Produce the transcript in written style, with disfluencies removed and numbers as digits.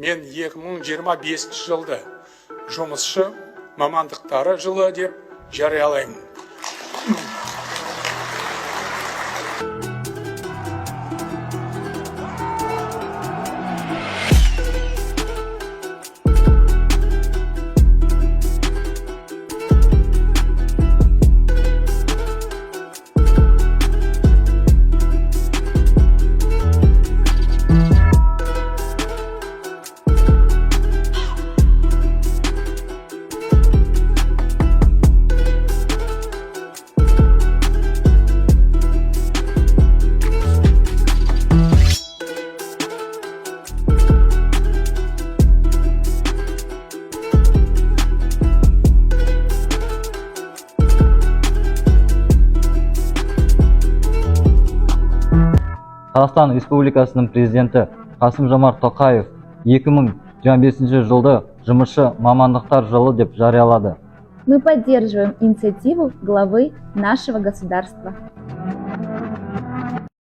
мен 2025 жылды жұмысшы мамандықтары жылы деп жариялаймын. Қазақстан Республикасының президенті Қасым-Жомарт Тоқаев 2025 жылды жұмысшы мамандықтар жылы деп жариялады. Мы поддерживаем инициативу главы нашего государства.